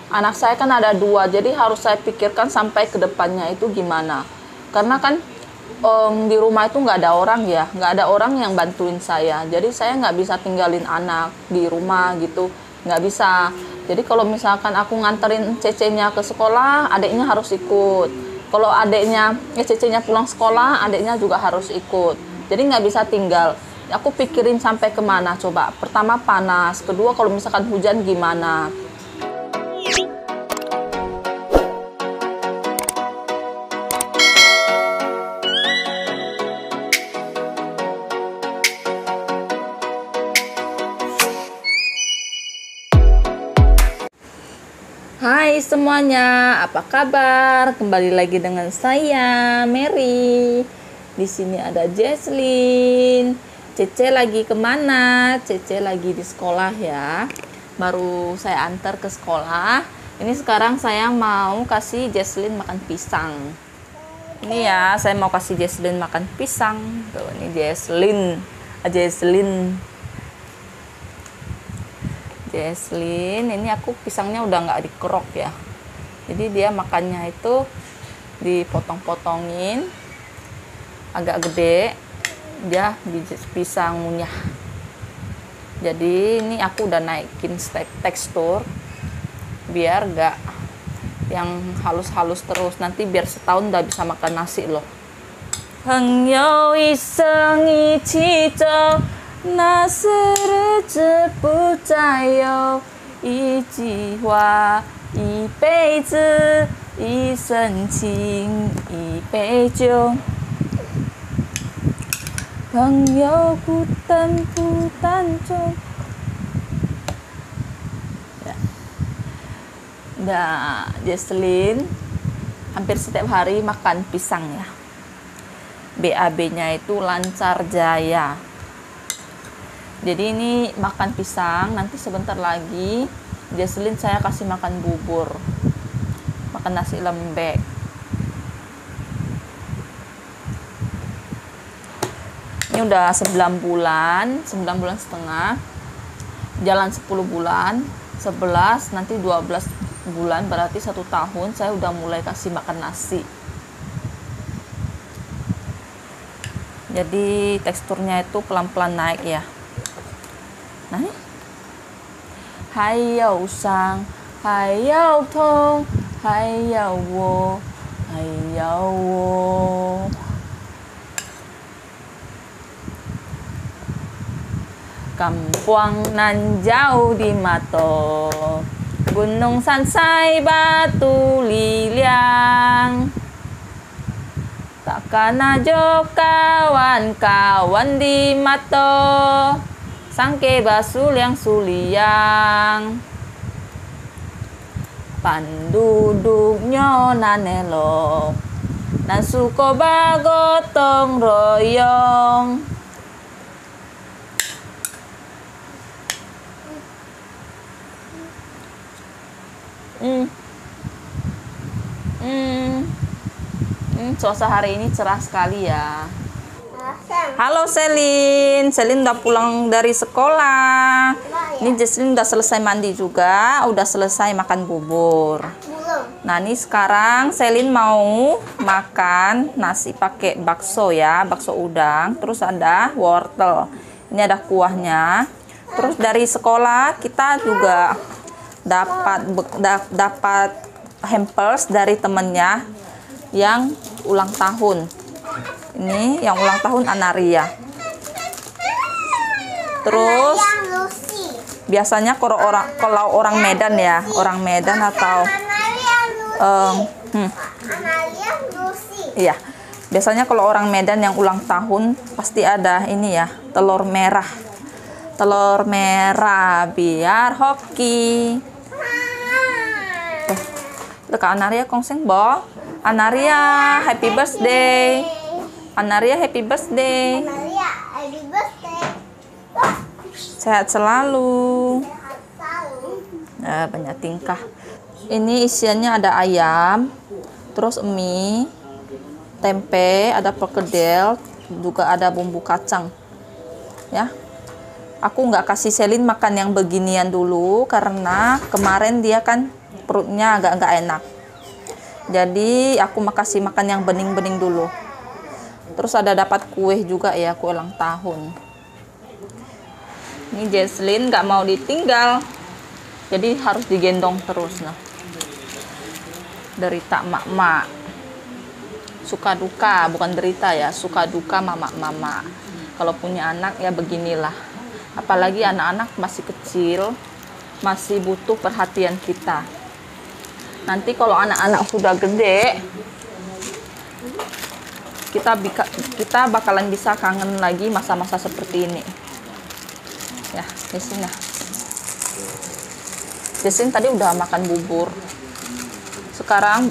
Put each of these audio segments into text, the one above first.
anak saya kan ada 2, jadi harus saya pikirkan sampai ke depannya itu gimana. Karena kan di rumah itu nggak ada orang ya, nggak ada orang yang bantuin saya. Jadi saya nggak bisa tinggalin anak di rumah gitu, nggak bisa. Jadi kalau misalkan aku nganterin cecenya ke sekolah, adiknya harus ikut. Kalau adiknya, cecenya pulang sekolah, adiknya juga harus ikut. Jadi nggak bisa tinggal. Aku pikirin sampai kemana coba. Pertama panas, kedua kalau misalkan hujan gimana. Hai semuanya, apa kabar? Kembali lagi dengan saya, Mary. Di sini ada Jesslyn. Cece lagi kemana? Cece lagi di sekolah ya. Baru saya antar ke sekolah. Ini sekarang saya mau kasih Jesslyn makan pisang. Ini ya, saya mau kasih Jesslyn makan pisang. Tuh, ini Jesslyn. Jesslyn, ini aku pisangnya udah nggak dikerok ya. Jadi dia makannya itu dipotong-potongin agak gede, dia bisa ngunyah. Jadi ini aku udah naikin tekstur biar nggak yang halus-halus terus, nanti biar setahun udah bisa makan nasi loh. 朋友一生一起走，那是日子不再有，一句话，一辈子，一生情，一杯酒。朋友不等不单中。Nah, Jesslyn hampir setiap hari makan pisang ya. BAB-nya itu lancar jaya. Jadi ini makan pisang, nanti sebentar lagi Jesslyn saya kasih makan bubur, makan nasi lembek. Ini udah 9 bulan setengah, jalan 10 bulan, 11, nanti 12 bulan, berarti 1 tahun saya udah mulai kasih makan nasi. Jadi teksturnya itu pelan-pelan naik ya. Nah, hai yao sang, hai yao tong, hai yao wo, hai yao wo. Kampung nan jauh di mato, gunung sansai batu liliang. Takkan ajo kawan-kawan di mato, sangke basuliang suliang. Panduduknya nanelok, nan suko bagotong royong. Cuaca hari ini cerah sekali ya. Halo Selin udah pulang dari sekolah. Ini Jesslyn udah selesai mandi juga, udah selesai makan bubur. Nah ini sekarang Selin mau makan nasi pakai bakso ya, bakso udang. Terus ada wortel. Ini ada kuahnya. Terus dari sekolah kita juga dapat hampers dari temennya yang ulang tahun. Ini yang ulang tahun Anaria. Terus biasanya kalau orang Medan ya, orang Medan atau iya, biasanya kalau orang Medan yang ulang tahun pasti ada ini ya, telur merah biar hoki. Tuh Kak Anaria kongseng bo. Anaria happy birthday. Anaria happy birthday. Sehat selalu. Nah, banyak tingkah. Ini isiannya ada ayam, terus mie, tempe, ada perkedel, juga ada bumbu kacang. Ya. Aku nggak kasih Selin makan yang beginian dulu karena kemarin dia kan perutnya agak nggak enak. Jadi aku kasih makan yang bening-bening dulu. Terus ada dapat kue juga ya, kue ulang tahun. Ini Jesslyn nggak mau ditinggal, jadi harus digendong terus. Nah, derita mak-mak, suka duka, bukan derita ya, suka duka mama-mama. Kalau punya anak ya beginilah. Apalagi anak-anak masih kecil, masih butuh perhatian kita. Nanti kalau anak-anak sudah gede, kita bakalan bisa kangen lagi masa-masa seperti ini. Ya, di sini. Di sini tadi udah makan bubur. Sekarang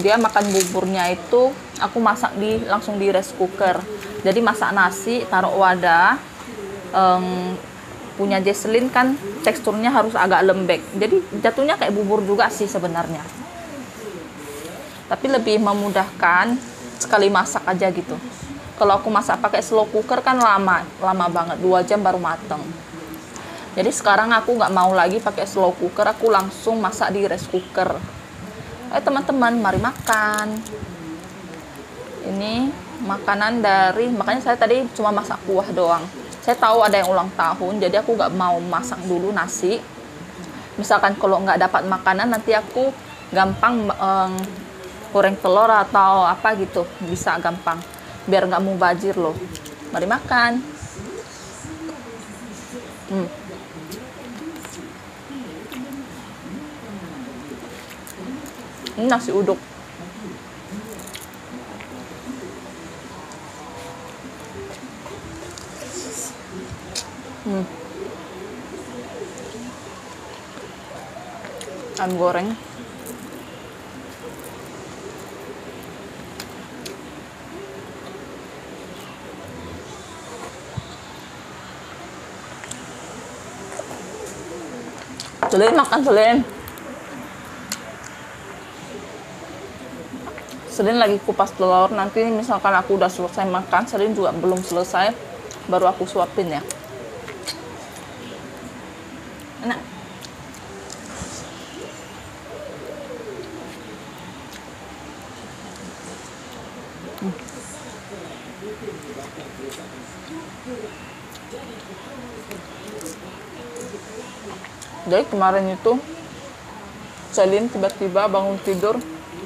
dia makan buburnya itu aku masak langsung di rice cooker. Jadi masak nasi, taruh wadah. Punya Jesslyn kan teksturnya harus agak lembek. Jadi jatuhnya kayak bubur juga sih sebenarnya. Tapi lebih memudahkan sekali masak aja gitu. Kalau aku masak pakai slow cooker kan lama banget, 2 jam baru mateng. Jadi sekarang aku nggak mau lagi pakai slow cooker, aku langsung masak di rice cooker. Ayo teman-teman, mari makan. Ini makanan makanya saya tadi cuma masak kuah doang. Saya tahu ada yang ulang tahun, jadi aku nggak mau masak dulu nasi. Misalkan kalau nggak dapat makanan, nanti aku gampang goreng telur atau apa gitu, bisa gampang. Biar nggak mubazir loh. Mari makan. Ini nasi uduk. Ayam goreng. Selin, makan Selin. Selin lagi kupas telur. Nanti misalkan aku udah selesai makan, Selin juga belum selesai, baru aku suapin ya. Enak. Jadi kemarin itu Selin tiba-tiba bangun tidur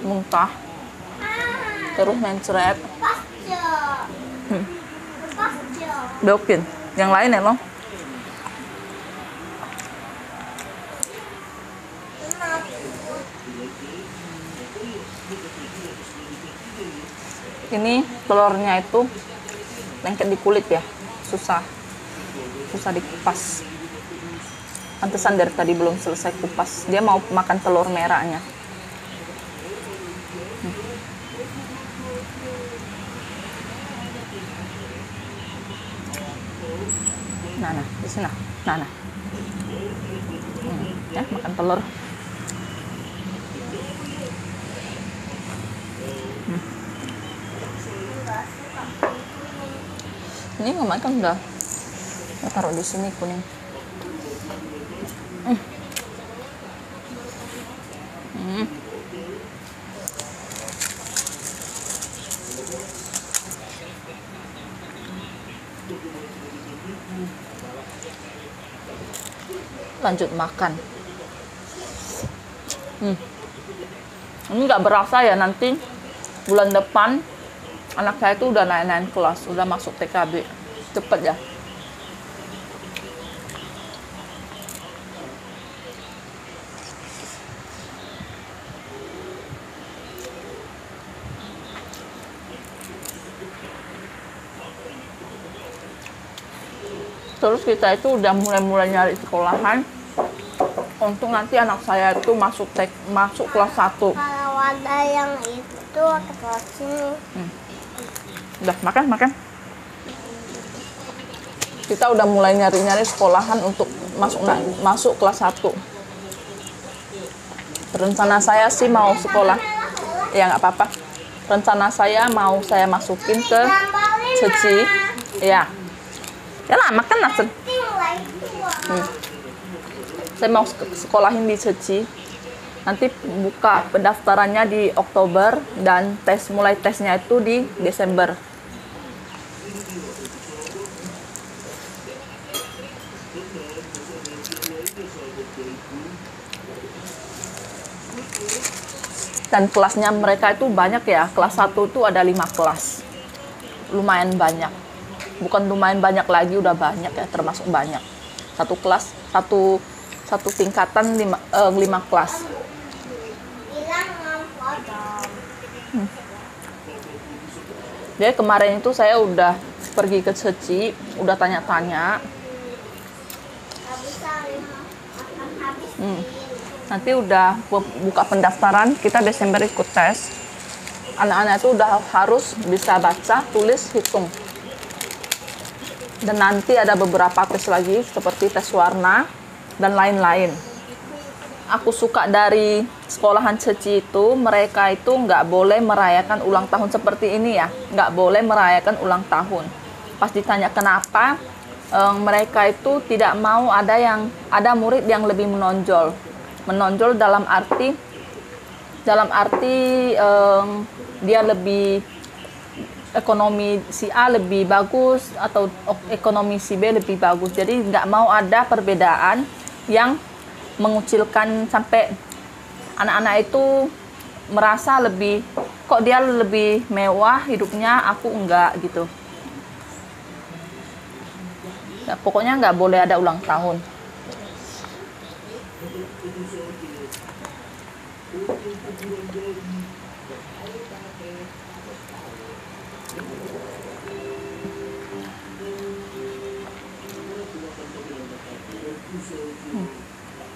muntah, terus mencret. Beokin, yang lain ya lo. Ini telurnya itu lengket di kulit ya, susah dikupas. Pantesan dari tadi belum selesai kupas. Dia mau makan telur merahnya. Nah, di sini. Nah. Ya, makan telur. Ini nggak kan udah. Saya taruh di sini kuning. Lanjut makan. Ini nggak berasa ya, nanti bulan depan anak saya itu udah naik kelas, udah masuk TKB. Cepet ya. Terus kita itu udah mulai nyari sekolahan untuk nanti anak saya itu masuk kelas 1. Kalau ada yang itu kelas ini. Udah makan. Kita udah mulai nyari sekolahan untuk masuk kelas 1. Rencana saya sih mau sekolah. Ya nggak apa-apa. Rencana saya mau saya masukin ke Ceci. Ya. Yalah, makan lah. Saya mau sekolahin di Ceci. Nanti buka pendaftarannya di Oktober dan mulai tesnya itu di Desember. Dan kelasnya mereka itu banyak ya. Kelas 1 itu ada 5 kelas. Lumayan banyak. Bukan lumayan banyak lagi, udah banyak ya, termasuk banyak. Satu kelas, satu tingkatan 5 kelas. Jadi kemarin itu saya udah pergi ke Seci, udah tanya-tanya. Nanti udah buka pendaftaran, kita Desember ikut tes. Anak-anak itu udah harus bisa baca, tulis, hitung. Dan nanti ada beberapa tes lagi, seperti tes warna dan lain-lain. Aku suka dari sekolahan Seci itu, mereka itu nggak boleh merayakan ulang tahun seperti ini ya, nggak boleh merayakan ulang tahun. Pas ditanya kenapa, mereka itu tidak mau ada murid yang lebih menonjol. Menonjol dalam arti dia lebih ekonomi si A lebih bagus atau ekonomi si B lebih bagus. Jadi nggak mau ada perbedaan yang mengucilkan sampai anak-anak itu merasa kok dia lebih mewah hidupnya, aku enggak gitu. Nah, pokoknya nggak boleh ada ulang tahun.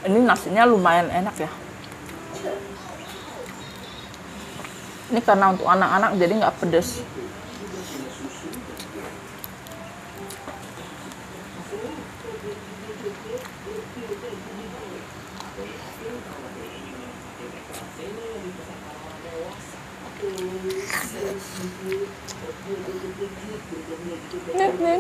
Ini nasinya lumayan enak ya. Ini karena untuk anak-anak jadi nggak pedes. Nih.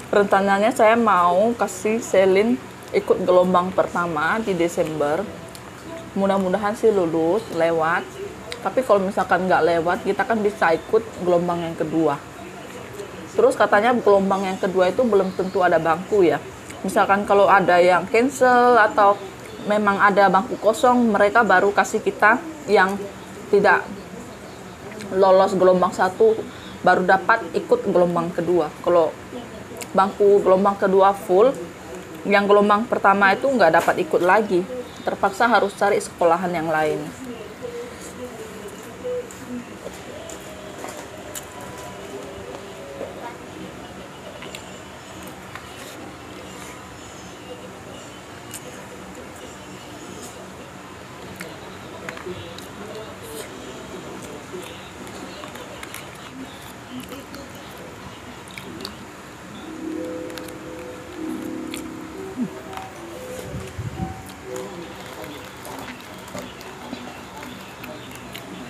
Rencananya saya mau kasih Selin ikut gelombang pertama di Desember. Mudah-mudahan sih lulus, lewat. Tapi kalau misalkan nggak lewat, kita kan bisa ikut gelombang yang kedua. Terus katanya gelombang yang kedua itu belum tentu ada bangku ya. Misalkan kalau ada yang cancel atau memang ada bangku kosong, mereka baru kasih kita yang tidak lolos gelombang 1 baru dapat ikut gelombang kedua. Kalau bangku gelombang kedua full, yang gelombang pertama itu nggak dapat ikut lagi. Terpaksa harus cari sekolahan yang lain.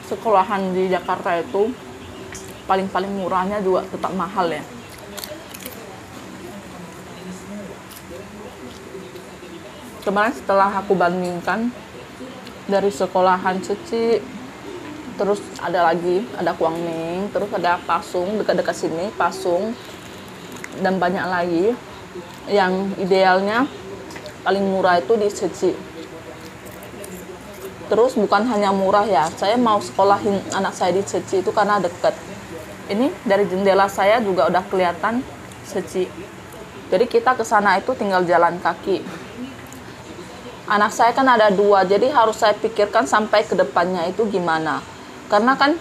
Sekolahan di Jakarta itu paling murahnya juga tetap mahal ya. Kemarin setelah aku bandingkan dari sekolahan Seci, terus ada Kwangming, terus ada Pasung, dekat-dekat sini Pasung, dan banyak lagi. Yang idealnya paling murah itu di Seci. Terus bukan hanya murah ya, saya mau sekolahin anak saya di Seci itu karena dekat. Ini dari jendela saya juga udah kelihatan Seci. Jadi kita ke sana itu tinggal jalan kaki. Anak saya kan ada 2, jadi harus saya pikirkan sampai ke depannya itu gimana. Karena kan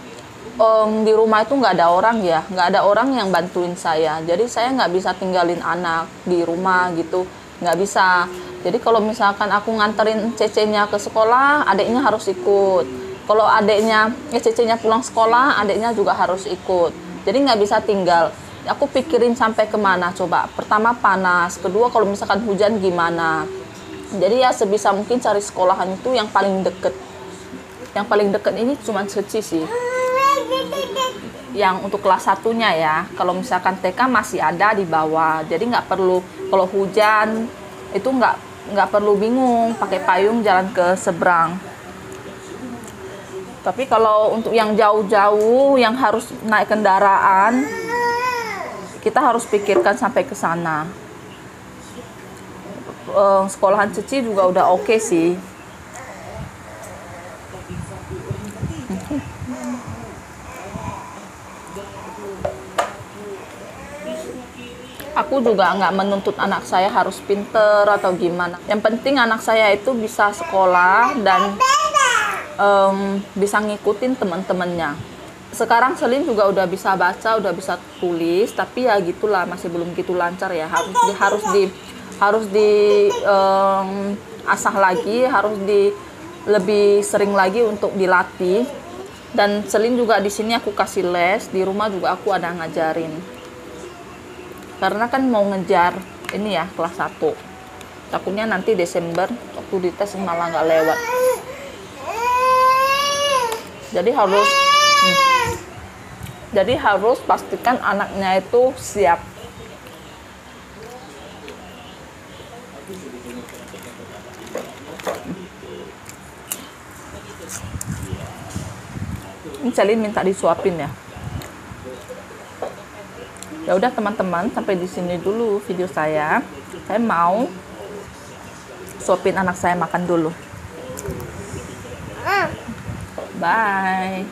di rumah itu nggak ada orang ya, nggak ada orang yang bantuin saya. Jadi saya nggak bisa tinggalin anak di rumah gitu, nggak bisa. Jadi kalau misalkan aku nganterin cece-nya ke sekolah, adiknya harus ikut. Kalau cece-nya pulang sekolah, adiknya juga harus ikut. Jadi nggak bisa tinggal. Aku pikirin sampai kemana coba. Pertama panas, kedua kalau misalkan hujan gimana. Jadi ya sebisa mungkin cari sekolahan itu yang paling deket. Yang paling dekat ini cuma Ceci sih. Yang untuk kelas 1-nya ya. Kalau misalkan TK masih ada di bawah. Jadi nggak perlu, kalau hujan itu nggak perlu bingung pakai payung jalan ke seberang. Tapi kalau untuk yang jauh-jauh yang harus naik kendaraan, kita harus pikirkan sampai ke sana. Sekolahan Ceci juga udah oke sih. Aku juga nggak menuntut anak saya harus pinter atau gimana. Yang penting anak saya itu bisa sekolah dan bisa ngikutin teman-temannya. Sekarang Selin juga udah bisa baca, udah bisa tulis, tapi ya gitulah, masih belum gitu lancar ya. Harus di asah lagi, lebih sering lagi untuk dilatih. Dan Selin juga di sini aku kasih les, di rumah juga aku ada ngajarin. Karena kan mau ngejar ini ya kelas 1. Takutnya nanti Desember waktu dites malah nggak lewat. Jadi harus pastikan anaknya itu siap. Ini Celin minta disuapin ya. Ya udah teman-teman, sampai di sini dulu video saya. Saya mau suapin anak saya makan dulu. Bye.